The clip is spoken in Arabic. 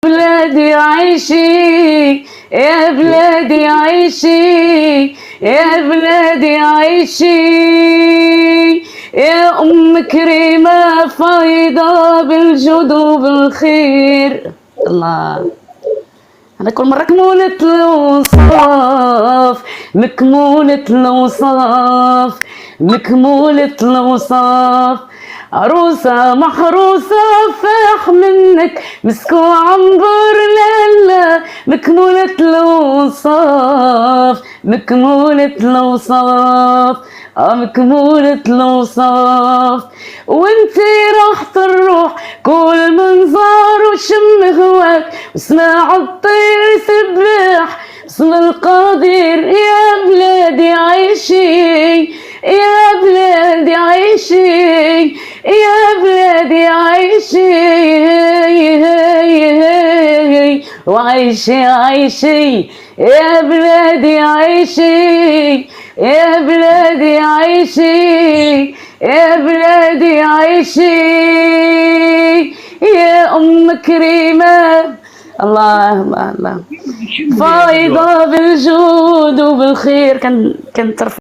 بلادي عيشي يا بلادي عيشي يا بلادي عيشي يا أم كريمة فايضة بالجود وبالخير. الله، أنا كل مرة مكمولة الوصاف، مكمولة الوصاف، مكمولة الوصاف، عروسة محروسة فاح منك مسك وعنبر لالا، مكمولة الوصاف، مكمولة الوصاف، مكمولة الوصاف. وانتي راحة الروح كل منظار وشم هواك واسمع الطير يسبح اسم القدير. يا بلادي عيشي يا بلادي عيشي يا بلادي عيشي وعيشي عيشي يا بلادي عيشي يا بلادي عيشي يا بلادي عيشي يا أم كريمة. الله الله الله، فايضة بالجود وبالخير. كان ترفع